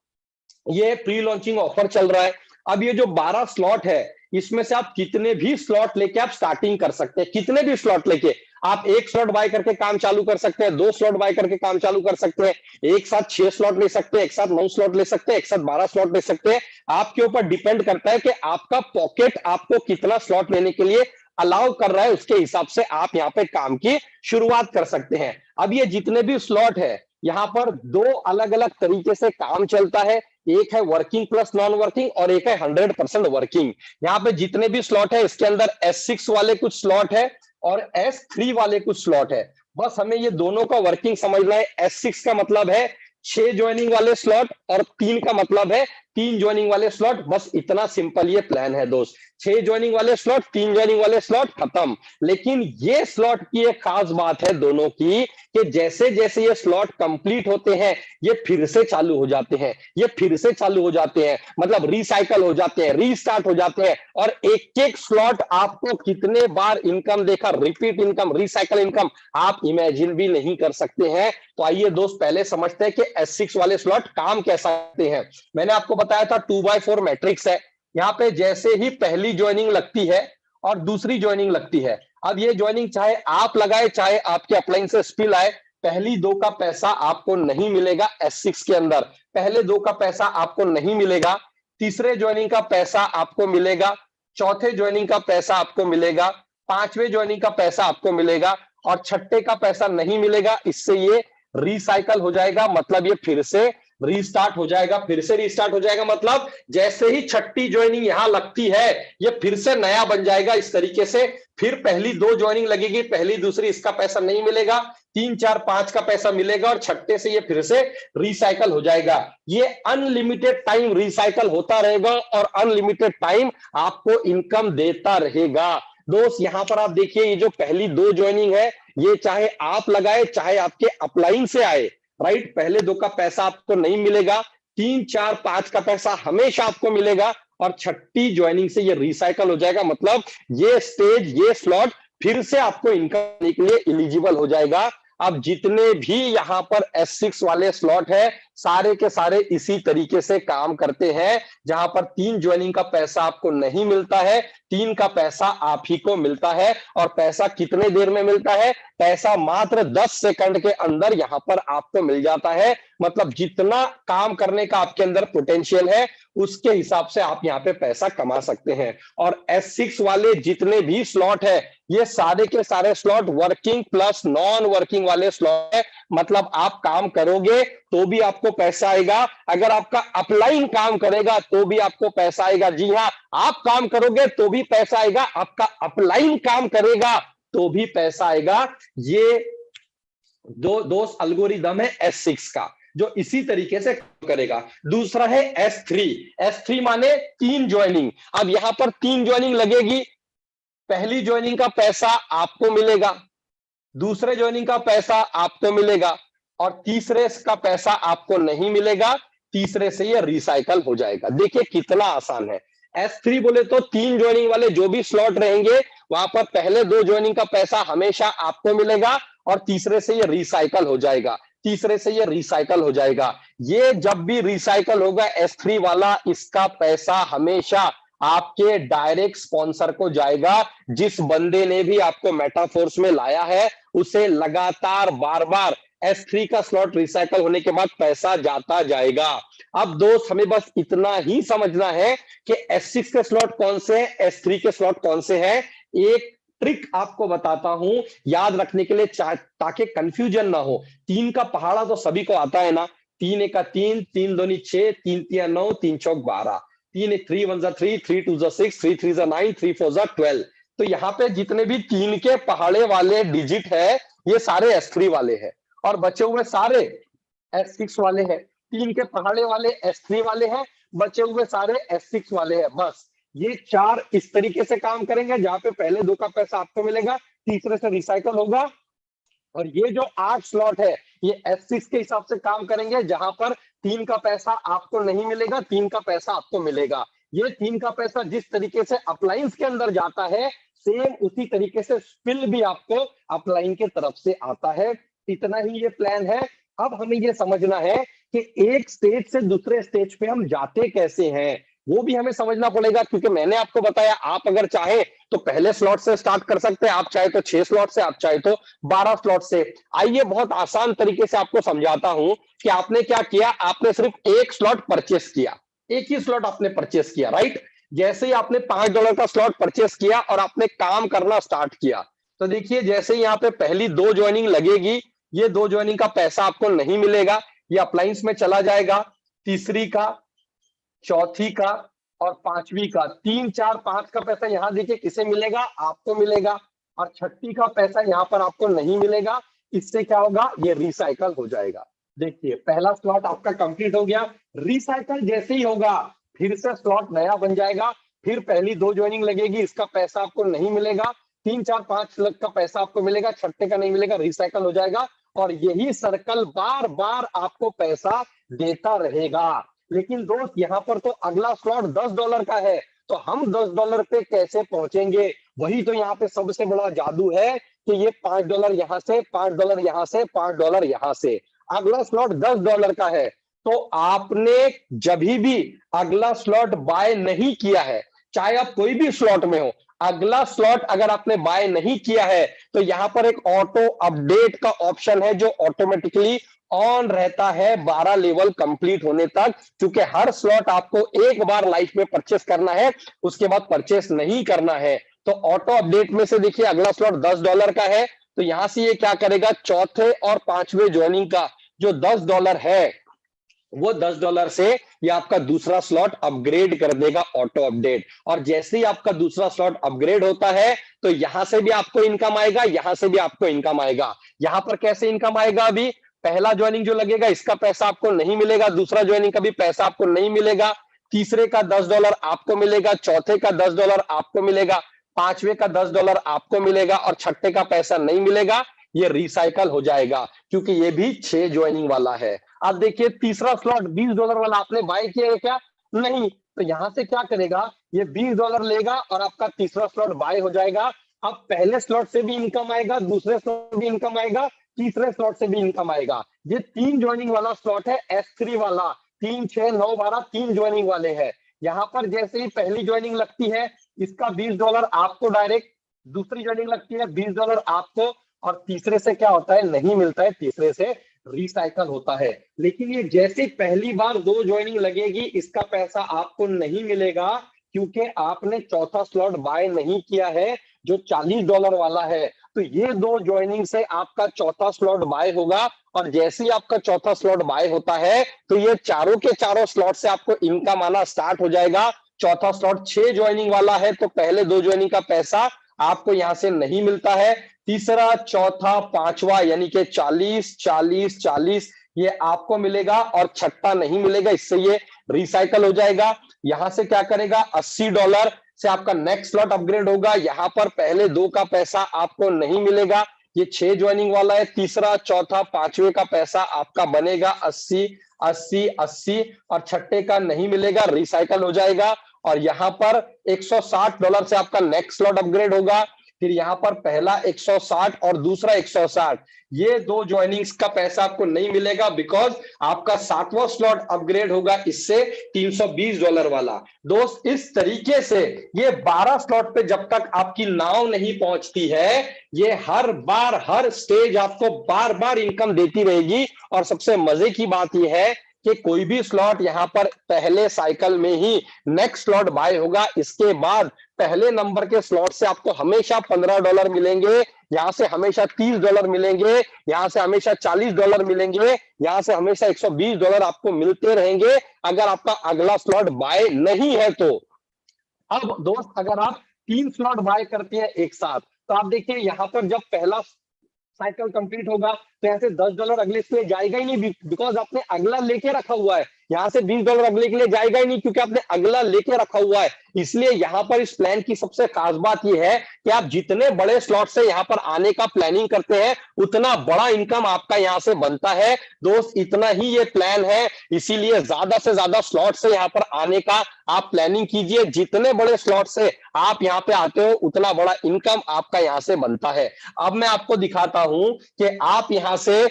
ये प्री लॉन्चिंग ऑफर चल रहा है। अब ये जो 12 स्लॉट है इसमें से आप कितने भी स्लॉट लेके आप स्टार्टिंग कर सकते हैं। कितने भी स्लॉट लेके आप एक स्लॉट बाय करके काम चालू कर सकते हैं, 2 स्लॉट बाय करके काम चालू कर सकते हैं, एक साथ 6 स्लॉट ले सकते हैं, एक साथ 9 स्लॉट ले सकते हैं, एक साथ 12 स्लॉट ले सकते हैं। आपके ऊपर डिपेंड करता है कि आपका पॉकेट आपको कितना स्लॉट लेने के लिए अलाउ कर रहा है, उसके हिसाब से आप यहाँ पे काम की शुरुआत कर सकते हैं। अब ये जितने भी स्लॉट है यहाँ पर 2 अलग अलग तरीके से काम चलता है। एक है वर्किंग प्लस नॉन वर्किंग और एक है 100% वर्किंग। यहाँ पे जितने भी स्लॉट है इसके अंदर S6 वाले कुछ स्लॉट है और S3 वाले कुछ स्लॉट है। बस हमें ये दोनों का वर्किंग समझना है। S6 का मतलब है 6 ज्वाइनिंग वाले स्लॉट और 3 का मतलब है 3 ज्वाइनिंग वाले स्लॉट। बस इतना सिंपल ये प्लान है दोस्त। 6 ज्वाइनिंग वाले स्लॉट, 3 ज्वाइनिंग वाले स्लॉट, खत्म। लेकिन ये स्लॉट की एक खास बात है दोनों की कि जैसे जैसे ये स्लॉट कंप्लीट होते हैं ये फिर से चालू हो जाते हैं, ये फिर से चालू हो जाते हैं, मतलब रिसाइकल हो जाते हैं, रीस्टार्ट हो जाते हैं। और एक एक स्लॉट आपको कितने बार इनकम देखा, रिपीट इनकम, रिसाइकल इनकम, आप इमेजिन भी नहीं कर सकते हैं। तो आइए दोस्त पहले समझते हैं कि S6 वाले स्लॉट काम कैसा करते हैं। मैंने आपको बताया था 2x4 मैट्रिक्स है। यहाँ पे जैसे ही पहली ज्वाइनिंग लगती है और दूसरी ज्वाइनिंग लगती है, अब ये ज्वाइनिंग चाहे आप लगाए चाहे आपके अपलाइन से स्पिल आए, पहली 2 का पैसा आपको नहीं मिलेगा। S6 के अंदर पहले 2 का पैसा आपको नहीं मिलेगा, तीसरे ज्वाइनिंग का पैसा आपको मिलेगा, चौथे ज्वाइनिंग का पैसा आपको मिलेगा, पांचवें ज्वाइनिंग का पैसा आपको मिलेगा और छठे का पैसा नहीं मिलेगा। इससे ये रिसाइकल हो जाएगा, मतलब ये फिर से रीस्टार्ट हो जाएगा। फिर से रीस्टार्ट हो जाएगा मतलब जैसे ही छठी ज्वाइनिंग यहां लगती है ये फिर से नया बन जाएगा। इस तरीके से फिर पहली 2 ज्वाइनिंग लगेगी, पहली दूसरी, इसका पैसा नहीं मिलेगा, 3 4 5 का पैसा मिलेगा और छठे से ये फिर से रिसाइकल हो जाएगा। ये अनलिमिटेड टाइम रिसाइकल होता रहेगा और अनलिमिटेड टाइम आपको इनकम देता रहेगा। दोस्त यहां पर आप देखिए ये जो पहली 2 ज्वाइनिंग है ये चाहे आप लगाए चाहे आपके अपलाइन से आए, राइट, पहले 2 का पैसा आपको नहीं मिलेगा, 3 4 5 का पैसा हमेशा आपको मिलेगा और छठी ज्वाइनिंग से ये रिसाइकल हो जाएगा। मतलब ये स्टेज, ये स्लॉट फिर से आपको इनकम देने के लिए एलिजिबल हो जाएगा। अब जितने भी यहां पर S6 वाले स्लॉट है सारे के सारे इसी तरीके से काम करते हैं, जहां पर 3 ज्वाइनिंग का पैसा आपको नहीं मिलता है, 3 का पैसा आप ही को मिलता है। और पैसा कितने देर में मिलता है? पैसा मात्र 10 सेकंड के अंदर यहां पर आपको मिल जाता है। मतलब जितना काम करने का आपके अंदर पोटेंशियल है उसके हिसाब से आप यहाँ पे पैसा कमा सकते हैं। और S6 वाले जितने भी स्लॉट है ये सारे के सारे slot working plus non working वाले स्लॉट है। मतलब आप काम करोगे तो भी आपको पैसा आएगा, अगर आपका अपलाइन काम करेगा तो भी आपको पैसा आएगा। जी हाँ, आप काम करोगे तो भी पैसा आएगा, आपका अपलाइन काम करेगा तो भी पैसा आएगा। ये दोस्त एल्गोरिदम है S6 का जो इसी तरीके से करेगा। दूसरा है S3। S3 माने 3 ज्वाइनिंग। अब यहां पर 3 ज्वाइनिंग लगेगी, पहली ज्वाइनिंग का पैसा आपको मिलेगा, दूसरे ज्वाइनिंग का पैसा आपको मिलेगा और तीसरे का पैसा आपको नहीं मिलेगा। तीसरे से ये रिसाइकल हो जाएगा। देखिए कितना आसान है। S3 बोले तो 3 ज्वाइनिंग वाले जो भी स्लॉट रहेंगे वहां पर पहले 2 ज्वाइनिंग का पैसा हमेशा आपको मिलेगा और तीसरे से ये रिसाइकल हो जाएगा, तीसरे से ये रिसाइकल हो जाएगा। ये जब भी रिसाइकल होगा S3 वाला, इसका पैसा हमेशा आपके डायरेक्ट स्पॉन्सर को जाएगा। जिस बंदे ने भी आपको मेटाफोर्स में लाया है उसे लगातार बार बार S3 का स्लॉट रिसाइकल होने के बाद पैसा जाता जाएगा। अब दोस्त हमें बस इतना ही समझना है कि S6 के स्लॉट कौन से हैं, S3 के स्लॉट कौन से हैं। एक ट्रिक आपको बताता हूं याद रखने के लिए ताकि कंफ्यूजन ना हो। 3 का पहाड़ा तो सभी को आता है ना, 3 1 3, 3 2 6, 3 3 9, 3 4 12, 3 3 1 3, 3 2 6, 3 3 9, 3 4 12। तो यहाँ पे जितने भी 3 के पहाड़े वाले डिजिट है ये सारे S3 वाले हैं और बचे हुए सारे S6 वाले हैं। 3 के पहाड़े वाले S3 वाले हैं, बचे हुए सारे S6 वाले हैं। बस ये 4 इस तरीके से काम करेंगे, जहां पे पहले 2 का पैसा आपको मिलेगा, तीसरे से रिसाइकल होगा। और ये जो 8 स्लॉट है ये S6 के हिसाब से काम करेंगे, जहां पर 3 का पैसा आपको नहीं मिलेगा, 3 का पैसा आपको मिलेगा। ये 3 का पैसा जिस तरीके से अपलाइंस के अंदर जाता है, सेम उसी तरीके से स्पिल भी आपको अपलाइन के तरफ से आता है। इतना ही ये प्लान है। अब हमें ये समझना है कि एक स्टेज से दूसरे स्टेज पे हम जाते कैसे हैं, वो भी हमें समझना पड़ेगा। क्योंकि मैंने आपको बताया, आप अगर चाहे तो पहले स्लॉट से स्टार्ट कर सकते हैं, आप चाहे तो 6 स्लॉट से, आप चाहे तो 12 स्लॉट से। आइए बहुत आसान तरीके से आपको समझाता हूं कि आपने क्या किया। आपने सिर्फ एक स्लॉट परचेस किया, एक ही स्लॉट आपने परचेस किया, राइट। जैसे ही आपने $5 का स्लॉट परचेस किया और आपने काम करना स्टार्ट किया, तो देखिए जैसे ही यहाँ पे पहली 2 ज्वाइनिंग लगेगी, ये 2 ज्वाइनिंग का पैसा आपको नहीं मिलेगा, ये अप्लायंस में चला जाएगा। तीसरी का, चौथी का और पांचवी का, 3, 4, 5 का पैसा यहाँ देखिए किसे मिलेगा, आपको मिलेगा। और छठी का पैसा यहाँ पर आपको नहीं मिलेगा। इससे क्या होगा, ये रिसाइकल हो जाएगा। देखिए पहला स्लॉट आपका कंप्लीट हो गया। रिसाइकल जैसे ही होगा, फिर से स्लॉट नया बन जाएगा, फिर पहली 2 ज्वाइनिंग लगेगी, इसका पैसा आपको नहीं मिलेगा। 3, 4, 5 लाख का पैसा आपको मिलेगा, छठे का नहीं मिलेगा, रिसाइकल हो जाएगा। और यही सर्कल बार बार आपको पैसा देता रहेगा। लेकिन दोस्त यहाँ पर तो अगला स्लॉट $10 का है, तो हम $10 पे कैसे पहुंचेंगे? वही तो यहाँ पे सबसे बड़ा जादू है कि ये $5 यहाँ से, $5 यहाँ से, $5 यहाँ से। अगला स्लॉट $10 का है, तो आपने जब भी अगला स्लॉट बाय नहीं किया है, चाहे आप कोई भी स्लॉट में हो, अगला स्लॉट अगर आपने बाय नहीं किया है, तो यहां पर एक ऑटो अपडेट का ऑप्शन है जो ऑटोमेटिकली ऑन रहता है 12 लेवल कंप्लीट होने तक। क्योंकि हर स्लॉट आपको एक बार लाइफ में परचेस करना है, उसके बाद परचेस नहीं करना है। तो ऑटो अपडेट में से देखिए अगला स्लॉट $10 का है, तो यहां से ये क्या करेगा, चौथे और पांचवें ज्वाइनिंग का जो $10 है, वो $10 से ये आपका दूसरा स्लॉट अपग्रेड कर देगा ऑटो अपडेट। और जैसे ही आपका दूसरा स्लॉट अपग्रेड होता है, तो यहां से भी आपको इनकम आएगा, यहां से भी आपको इनकम आएगा। यहां पर कैसे इनकम आएगा, अभी पहला ज्वाइनिंग जो लगेगा इसका पैसा आपको नहीं मिलेगा, दूसरा ज्वाइनिंग का भी पैसा आपको नहीं मिलेगा, तीसरे का $10 आपको मिलेगा, चौथे का $10 आपको मिलेगा, पांचवे का $10 आपको मिलेगा और छठे का पैसा नहीं मिलेगा। ये रिसाइकल हो जाएगा क्योंकि ये भी 6 ज्वाइनिंग वाला है। अब देखिए तीसरा स्लॉट $20 वाला आपने बाय किया है क्या? नहीं। तो यहां से क्या करेगा, ये $20 लेगा और आपका तीसरा स्लॉट बाय हो जाएगा। अब पहले स्लॉट से भी इनकम आएगा, दूसरे स्लॉट से भी इनकम आएगा, तीसरे स्लॉट से भी इनकम आएगा। ये 3 ज्वाइनिंग वाला स्लॉट है, S3 वाला। 3, 6, 9, 12 3 ज्वाइनिंग वाले हैं। यहाँ पर जैसे ही पहली ज्वाइनिंग लगती है, इसका $20 आपको डायरेक्ट, दूसरी ज्वाइनिंग लगती है $20 आपको, और तीसरे से क्या होता है, नहीं मिलता है, तीसरे से रिसाइकल होता है। लेकिन ये जैसे पहली बार 2 ज्वाइनिंग लगेगी, इसका पैसा आपको नहीं मिलेगा क्योंकि आपने चौथा स्लॉट बाय नहीं किया है जो $40 वाला है। तो ये 2 ज्वाइनिंग से आपका चौथा स्लॉट बाय होगा, और जैसे ही आपका चौथा स्लॉट बाय होता है, तो ये चारों के चारों स्लॉट से आपको इनकम आना स्टार्ट हो जाएगा। चौथा स्लॉट 6 ज्वाइनिंग वाला है, तो पहले 2 ज्वाइनिंग का पैसा आपको यहां से नहीं मिलता है। तीसरा, चौथा, पांचवा यानी कि 40, 40, 40 ये आपको मिलेगा और छठा नहीं मिलेगा, इससे ये रिसाइकल हो जाएगा। यहां से क्या करेगा, $80 से आपका नेक्स्ट स्लॉट अपग्रेड होगा। यहां पर पहले 2 का पैसा आपको नहीं मिलेगा, ये 6 ज्वाइनिंग वाला है। तीसरा, चौथा, पांचवे का पैसा आपका बनेगा 80, 80, 80 और छठे का नहीं मिलेगा, रिसाइकल हो जाएगा। और यहां पर $160 से आपका नेक्स्ट स्लॉट अपग्रेड होगा। फिर यहां पर पहला 160 और दूसरा 160, ये 2 ज्वाइनिंग्स का पैसा आपको नहीं मिलेगा बिकॉज आपका 7वां स्लॉट अपग्रेड होगा इससे $320 वाला। दोस्त इस तरीके से ये 12 स्लॉट पे जब तक आपकी नाव नहीं पहुंचती है, ये हर बार हर स्टेज आपको बार बार इनकम देती रहेगी। और सबसे मजे की बात यह है कि कोई भी स्लॉट यहां पर पहले साइकिल में ही नेक्स्ट स्लॉट बाय होगा, इसके बाद पहले नंबर के स्लॉट से आपको हमेशा $15 मिलेंगे, यहां से हमेशा $30 मिलेंगे, यहां से हमेशा $40 मिलेंगे, यहां से हमेशा $120 आपको मिलते रहेंगे अगर आपका अगला स्लॉट बाय नहीं है तो। अब दोस्त अगर आप 3 स्लॉट बाय करते हैं एक साथ, तो आप देखिए यहां पर जब पहला साइकिल कंप्लीट होगा, तो यहाँ से $10 अगले के लिए जाएगा ही नहीं, बिकॉज आपने अगला लेके रखा हुआ है। यहाँ से $20 अगले के लिए जाएगा ही नहीं क्योंकि आपने अगला लेके रखा हुआ है। इसलिए यहाँ पर इस प्लान की सबसे खास बात यह है कि आप जितने बड़े स्लॉट से यहाँ पर आने का प्लानिंग करते हैं उतना बड़ा इनकम आपका यहाँ से बनता है। दोस्त इतना ही ये प्लान है, इसीलिए ज्यादा से ज्यादा स्लॉट से यहाँ पर आने का आप प्लानिंग कीजिए। जितने बड़े स्लॉट से आप यहाँ पे आते हो उतना बड़ा इनकम आपका यहाँ से बनता है। अब मैं आपको दिखाता हूं कि आप यहाँ से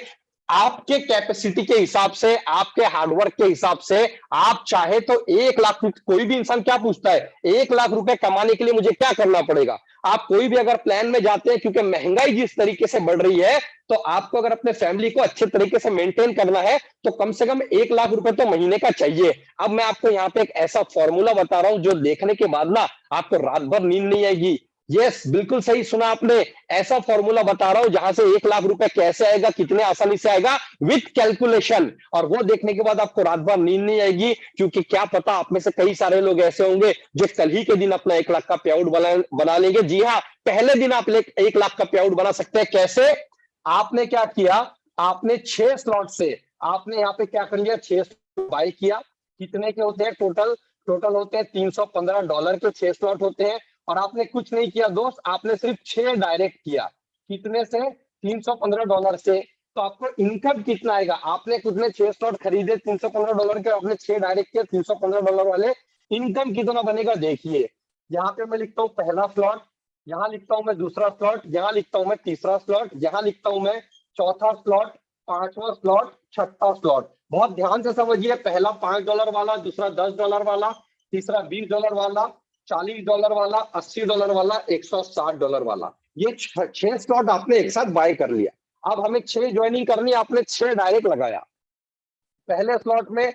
आपके कैपेसिटी के हिसाब से, आपके हार्डवर्क के हिसाब से आप चाहे तो 1 लाख, कोई भी इंसान क्या पूछता है 1 लाख रुपए कमाने के लिए मुझे क्या करना पड़ेगा। आप कोई भी अगर प्लान में जाते हैं, क्योंकि महंगाई जिस तरीके से बढ़ रही है, तो आपको अगर अपने फैमिली को अच्छे तरीके से मेंटेन करना है तो कम से कम 1 लाख रुपए तो महीने का चाहिए। अब मैं आपको यहाँ पे एक ऐसा फॉर्मूला बता रहा हूं जो देखने के बाद ना आपको रात भर नींद नहीं आएगी। यस, बिल्कुल सही सुना आपने, ऐसा फॉर्मूला बता रहा हूं जहां से 1 लाख रुपए कैसे आएगा, कितने आसानी से आएगा, विथ कैलकुलेशन। और वो देखने के बाद आपको रात भर नींद नहीं आएगी, क्योंकि क्या पता आप में से कई सारे लोग ऐसे होंगे जो कल ही के दिन अपना 1 लाख का पे आउट बना लेंगे। जी हाँ, पहले दिन आप 1 लाख का पे आउट बना सकते हैं। कैसे? आपने क्या किया, आपने 6 स्लॉट से आपने यहाँ पे क्या कर लिया, 6 बाय किया। कितने के होते हैं टोटल होते हैं $315 के 6 स्लॉट होते हैं। और आपने कुछ नहीं किया दोस्त, आपने सिर्फ 6 डायरेक्ट किया। कितने से? $315 से। तो आपको इनकम कितना आएगा? आपने कितने 6 स्लॉट खरीदे $315 के, आपने 6 डायरेक्ट किए $315 वाले। इनकम कितना बनेगा देखिए, यहाँ पे मैं लिखता हूँ पहला स्लॉट, यहाँ लिखता हूँ मैं दूसरा स्लॉट, यहाँ लिखता हूँ मैं तीसरा स्लॉट, यहाँ लिखता हूँ मैं चौथा स्लॉट, पांचवा स्लॉट, छठा स्लॉट। बहुत ध्यान से समझिए, पहला $5 वाला, दूसरा $10 वाला, तीसरा $20 वाला, $40 वाला, $80 वाला, $160 वाला। ये 6 स्लॉट आपने एक साथ बाय कर लिया। अब हमें 6 ज्वाइनिंग करनी है, आपने 6 डायरेक्ट लगाया। पहले स्लॉट में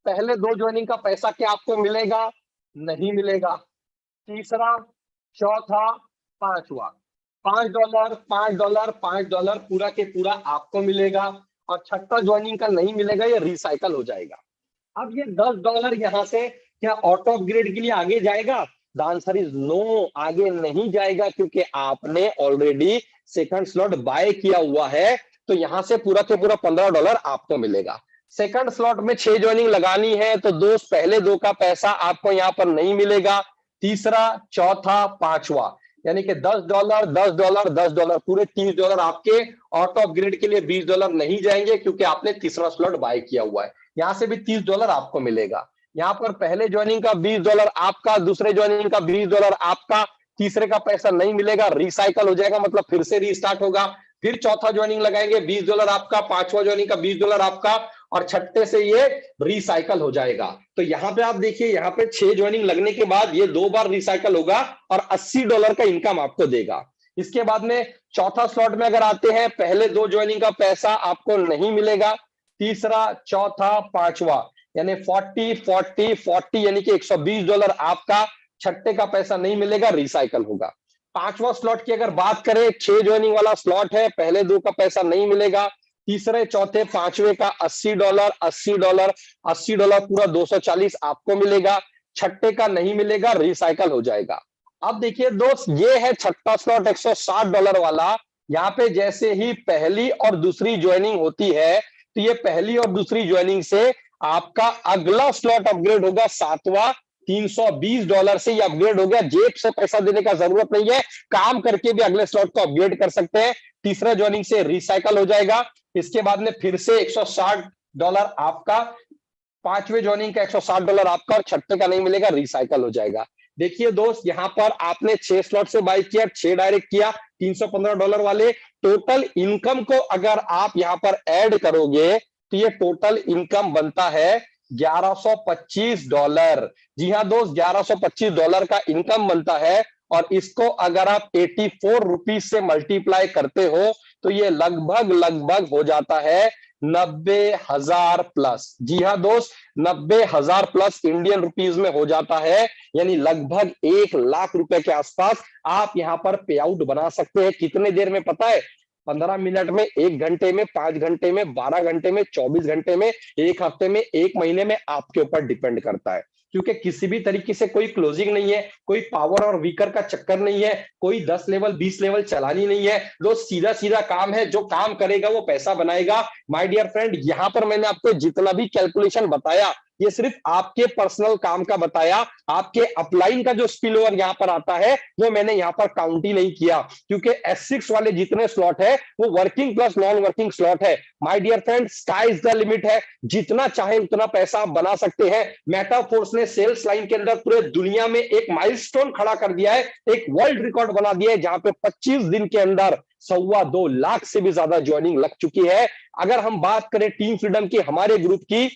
पहले 2 ज्वाइनिंग का पैसा क्या आपको मिलेगा? नहीं मिलेगा। तीसरा, चौथा, पांचवा, $5 $5 $5 पूरा के पूरा आपको मिलेगा। और छठा ज्वाइनिंग का नहीं मिलेगा, ये रिसाइकल हो जाएगा। अब ये $10 यहाँ से क्या आउट ऑफ ग्रिड के लिए आगे जाएगा? द आंसर इज नो, आगे नहीं जाएगा, क्योंकि आपने ऑलरेडी सेकंड स्लॉट बाय किया हुआ है। तो यहां से पूरा के पूरा $15 आपको मिलेगा। सेकंड स्लॉट में 6 ज्वाइनिंग लगानी है, तो दोस्त पहले 2 का पैसा आपको यहाँ पर नहीं मिलेगा। तीसरा, चौथा, पांचवा, यानी कि $10 $10 $10 पूरे $30 आपके आउट ऑफ ग्रिड के लिए $20 नहीं जाएंगे, क्योंकि आपने तीसरा स्लॉट बाय किया हुआ है। यहां से भी $30 आपको मिलेगा। यहाँ पर पहले ज्वाइनिंग का $20 आपका, दूसरे ज्वाइनिंग का $20 आपका, तीसरे का पैसा नहीं मिलेगा, रिसाइकल हो जाएगा, मतलब फिर से रीस्टार्ट होगा। फिर चौथा ज्वाइनिंग लगाएंगे, $20 आपका, पांचवा ज्वाइनिंग का $20 आपका, और छठे से ये रिसाइकल हो जाएगा। तो यहाँ पे आप देखिए, यहाँ पे 6 ज्वाइनिंग लगने के बाद ये 2 बार रिसाइकल होगा और $80 का इनकम आपको देगा। इसके बाद में चौथा स्लॉट में अगर आते हैं, पहले 2 ज्वाइनिंग का पैसा आपको नहीं मिलेगा। तीसरा, चौथा, पांचवा, यानी 40 40 40, यानी कि $120 आपका, छठे का पैसा नहीं मिलेगा, रिसाइकल होगा। पांचवा स्लॉट की अगर बात करें, 6 ज्वाइनिंग वाला स्लॉट है, पहले 2 का पैसा नहीं मिलेगा, तीसरे, चौथे, पांचवे का $80 $80 $80 पूरा 240 आपको मिलेगा, छठे का नहीं मिलेगा, रिसाइकल हो जाएगा। अब देखिए दोस्त, ये है छठा स्लॉट $160 वाला। यहाँ पे जैसे ही पहली और दूसरी ज्वाइनिंग होती है, तो ये पहली और दूसरी ज्वाइनिंग से आपका अगला स्लॉट अपग्रेड होगा, 7वां, $320 से ये अपग्रेड हो गया। जेब से पैसा देने का जरूरत नहीं है, काम करके भी अगले स्लॉट को अपग्रेड कर सकते हैं। तीसरा ज्वाइनिंग से रिसाइकल हो जाएगा। इसके बाद में फिर से $160 आपका, पांचवें ज्वाइनिंग का $160 आपका, और छठे का नहीं मिलेगा, रिसाइकल हो जाएगा। देखिए दोस्त, यहाँ पर आपने 6 स्लॉट से बाय किया, 6 डायरेक्ट किया, $315 वाले। टोटल इनकम को अगर आप यहाँ पर ऐड करोगे तो ये टोटल इनकम बनता है $1125। जी हाँ दोस्त, $1125 का इनकम बनता है। और इसको अगर आप 84 रुपीज से मल्टीप्लाई करते हो तो ये लगभग हो जाता है 90,000 प्लस। जी हाँ दोस्त, 90,000 प्लस इंडियन रुपीज में हो जाता है, यानी लगभग 1 लाख रुपए के आसपास आप यहाँ पर पे आउट बना सकते हैं। कितने देर में पता है? 15 मिनट में, 1 घंटे में, 5 घंटे में, 12 घंटे में, 24 घंटे में, 1 हफ्ते में, 1 महीने में, आपके ऊपर डिपेंड करता है। क्योंकि किसी भी तरीके से कोई क्लोजिंग नहीं है, कोई पावर और वीकर का चक्कर नहीं है, कोई 10 लेवल 20 लेवल चलानी नहीं है। दोस्त सीधा सीधा काम है, जो काम करेगा वो पैसा बनाएगा। माय डियर फ्रेंड, यहां पर मैंने आपको जितना भी कैलकुलेशन बताया ये सिर्फ आपके पर्सनल काम का बताया। आपके अपलाइन का जो स्पिल ओवर यहां पर आता है वो मैंने यहां पर काउंट ही नहीं किया, क्योंकि S6 वाले जितने स्लॉट है वो working plus non working slot है। My dear friend, sky is the limit है, जितना चाहे उतना पैसा आप बना सकते हैं। मेटाफोर्स ने सेल्स लाइन के अंदर पूरे दुनिया में एक माइलस्टोन खड़ा कर दिया है, एक वर्ल्ड रिकॉर्ड बना दिया है, जहां पे 25 दिन के अंदर 2.25 लाख से भी ज्यादा ज्वाइनिंग लग चुकी है। अगर हम बात करें टीम फ्रीडम की, हमारे ग्रुप की,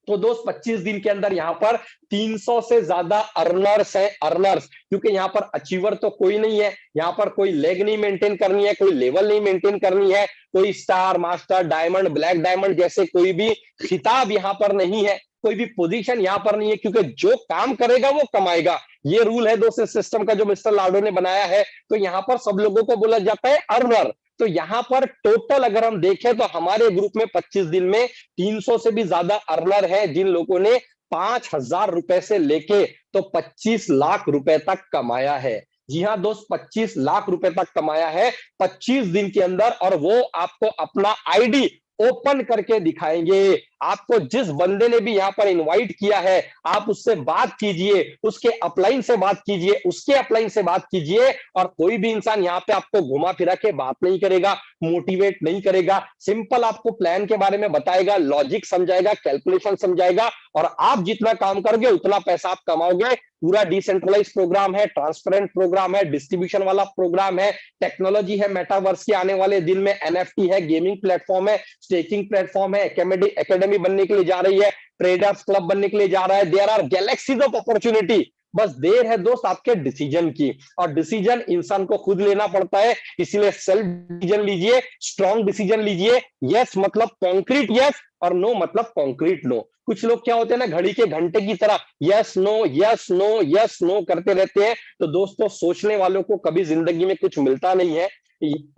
तो दोस्त 25 दिन के अंदर यहां पर 300 से ज्यादा अर्नर्स हैं, अर्नर्स। क्योंकि यहां पर अचीवर तो कोई नहीं है, यहां पर कोई लेग नहीं मेंटेन करनी है, कोई लेवल नहीं मेंटेन करनी है, कोई star, master, diamond, black diamond जैसे कोई भी खिताब यहां पर नहीं है, कोई भी पोजीशन यहां पर नहीं है, क्योंकि जो काम करेगा वो कमाएगा। ये रूल है दोस्त इस सिस्टम का जो मिस्टर लाडो ने बनाया है। तो यहां पर सब लोगों को बोला जाता है अर्नर। तो यहां पर टोटल अगर हम देखें तो हमारे ग्रुप में 25 दिन में 300 से भी ज्यादा अर्नर है, जिन लोगों ने 5,000 रुपए से लेके तो 25 लाख रुपए तक कमाया है। जी हाँ दोस्त, 25 लाख रुपए तक कमाया है 25 दिन के अंदर, और वो आपको अपना आईडी ओपन करके दिखाएंगे। आपको जिस बंदे ने भी यहां पर इनवाइट किया है, आप उससे बात कीजिए, उसके अपलाइन से बात कीजिए, उसके अपलाइन से बात कीजिए, और कोई भी इंसान यहां पे आपको घुमा फिरा के बात नहीं करेगा, मोटिवेट नहीं करेगा। सिंपल आपको प्लान के बारे में बताएगा, लॉजिक समझाएगा, कैलकुलेशन समझाएगा, और आप जितना काम करोगे उतना पैसा आप कमाओगे। पूरा डिसेंट्रलाइज प्रोग्राम है, ट्रांसपेरेंट प्रोग्राम है, डिस्ट्रीब्यूशन वाला प्रोग्राम है, टेक्नोलॉजी है, मेटावर्स के आने वाले दिन में NFT है, गेमिंग प्लेटफॉर्म है, स्टेकिंग प्लेटफॉर्म है, एकेडमी बनने के लिए जा रही है, ट्रेडर्स क्लब बनने के लिए जा रहा है। There are galaxies of opportunity, बस देर है दोस्त आपके डिसीजन की, और डिसीजन इंसान को खुद लेना पड़ता है। इसीलिए सेल्फ डिसीजन लीजिए, स्ट्रॉन्ग डिसीजन लीजिए। यस मतलब कॉन्क्रीट यस, और नो मतलब कॉन्क्रीट नो। कुछ लोग क्या होते हैं ना, घड़ी के घंटे की तरह yes no yes no yes no करते रहते हैं। तो दोस्तों, सोचने वालों को कभी जिंदगी में कुछ मिलता नहीं है,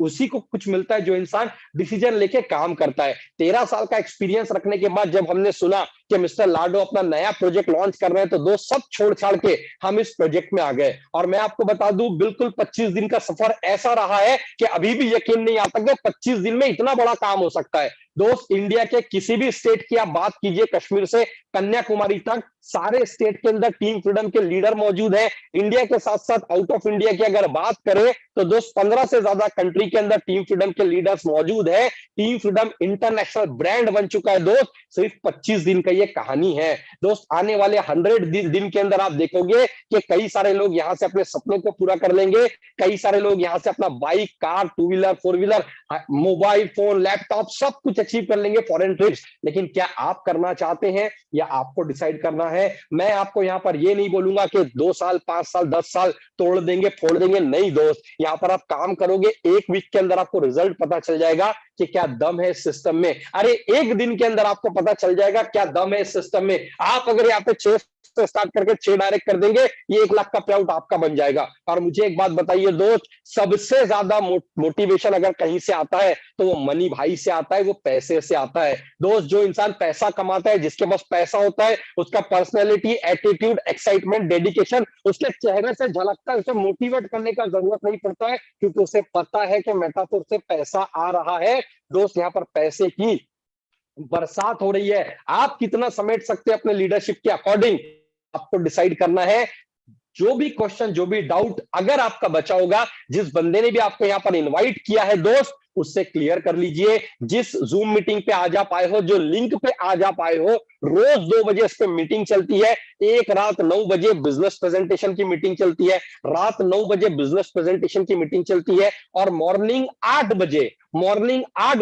उसी को कुछ मिलता है जो इंसान डिसीजन लेके काम करता है। 13 साल का एक्सपीरियंस रखने के बाद जब हमने सुना कि मिस्टर लाडो अपना नया प्रोजेक्ट लॉन्च कर रहे हैं, तो दोस्त सब छोड़ छाड़ के हम इस प्रोजेक्ट में आ गए। और मैं आपको बता दूं, बिल्कुल 25 दिन का सफर ऐसा रहा है कि अभी भी यकीन नहीं आता कि 25 दिन में इतना बड़ा काम हो सकता है। दोस्त, इंडिया के किसी भी स्टेट की आप बात कीजिए, कश्मीर से कन्याकुमारी तक, सारे स्टेट के अंदर टीम फ्रीडम के लीडर मौजूद हैं। इंडिया के साथ साथ आउट ऑफ इंडिया की अगर बात करें तो दोस्त 15 से ज्यादा कंट्री के अंदर टीम फ्रीडम के लीडर्स मौजूद है। टीम फ्रीडम इंटरनेशनल ब्रांड बन चुका है दोस्त। सिर्फ 25 दिन का ये कहानी है दोस्त। आने वाले 100 दिन के अंदर आप देखोगे कि कई सारे लोग यहां से अपने सपनों को पूरा कर लेंगे। कई सारे लोग यहां से अपना bike, car, 2 wheeler, 4 wheeler, mobile phone, laptop सब कुछ अचीव कर लेंगे, फॉरेन ट्रिप्स। लेकिन क्या आप करना चाहते हैं या आपको डिसाइड करना है? मैं आपको यहां पर ये नहीं बोलूंगा कि 2 साल, 5 साल, 10 साल तोड़ देंगे, फोड़ देंगे। नहीं दोस्त, यहां पर आप काम करोगे, 1 वीक के अंदर आपको रिजल्ट पता चल जाएगा कि क्या दम है इस सिस्टम में। अरे 1 दिन के अंदर आपको पता चल जाएगा क्या दम है इस सिस्टम में। आप अगर यहाँ पे 6 से स्टार्ट करके 6 डायरेक्ट कर देंगे, ये 1 लाख का पे आउट आपका बन जाएगा। और मुझे एक बात बताइए दोस्त, सबसे ज्यादा मोटिवेशन अगर कहीं से आता है तो वो मनी भाई से आता है, वो पैसे से आता है। दोस्त, जो इंसान पैसा कमाता है, जिसके पास पैसा होता है, उसका पर्सनैलिटी, एटीट्यूड, एक्साइटमेंट, डेडिकेशन उसके चेहरे से झलकता है। उसे मोटिवेट करने का जरूरत नहीं पड़ता है, क्योंकि उसे पता है कि मेटाफोर से पैसा आ रहा है। दोस्त, यहाँ पर पैसे की बरसात हो रही है। आप कितना समेट सकते हैं अपने लीडरशिप के अकॉर्डिंग, आपको डिसाइड करना है। जो भी क्वेश्चन, जो भी डाउट अगर आपका बचा होगा, जिस बंदे ने भी आपको यहाँ पर इनवाइट किया है दोस्त, उससे क्लियर कर लीजिए। जिस जूम मीटिंग पे आज आप आए हो, जो लिंक पे आज आप आए हो, रोज 2 बजे इस पे मीटिंग चलती है। एक रात 9 बजे बिजनेस प्रेजेंटेशन की मीटिंग चलती है, रात 9 बजे बिजनेस प्रेजेंटेशन की मीटिंग चलती है, और मॉर्निंग 8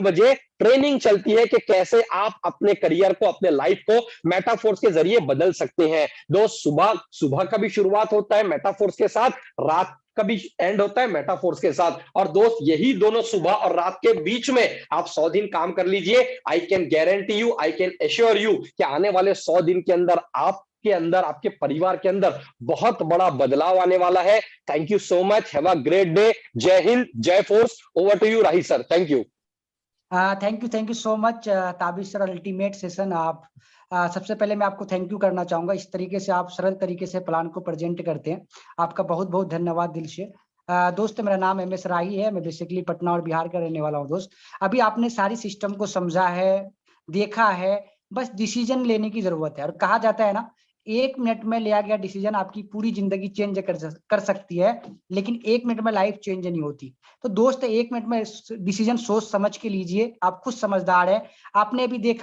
बजे ट्रेनिंग चलती है कि कैसे आप अपने करियर को, अपने लाइफ को मेटाफोर्स के जरिए बदल सकते हैं। दोस्त, सुबह का भी शुरुआत होता है मेटाफोर्स के साथ, रात का भी एंड होता है मेटाफोर्स के साथ। और दोस्त, यही दोनों सुबह और रात के बीच में आप 100 दिन काम कर लीजिए। I can guarantee you, I can assure you कि आने वाले 100 दिन के अंदर आपके अंदर, आपके परिवार के अंदर बहुत बड़ा बदलाव आने वाला है। Thank you so much, have a great day. जय हिंद, जय force. Over to you Rahi sir, thank you. Thank you so much Tabish sir. Ultimate session आप सबसे पहले मैं आपको थैंक यू करना चाहूंगा, इस तरीके से आप सरल तरीके से प्लान को प्रेजेंट करते हैं, आपका बहुत बहुत धन्यवाद दिल से। दोस्त मेरा नाम MS राही है, मैं बेसिकली पटना और बिहार का रहने वाला हूँ। दोस्त अभी आपने सारी सिस्टम को समझा है, देखा है, बस डिसीजन लेने की जरूरत है। और कहा जाता है ना, 1 मिनट में लिया गया डिसीजन आपकी पूरी जिंदगी चेंज कर सकती है, लेकिन 1 मिनट में लाइफ चेंज नहीं होती। तो दोस्त 1 मिनट में डिसीजन सोच समझ के लीजिए, आप खुद समझदार है, आपने भी देखा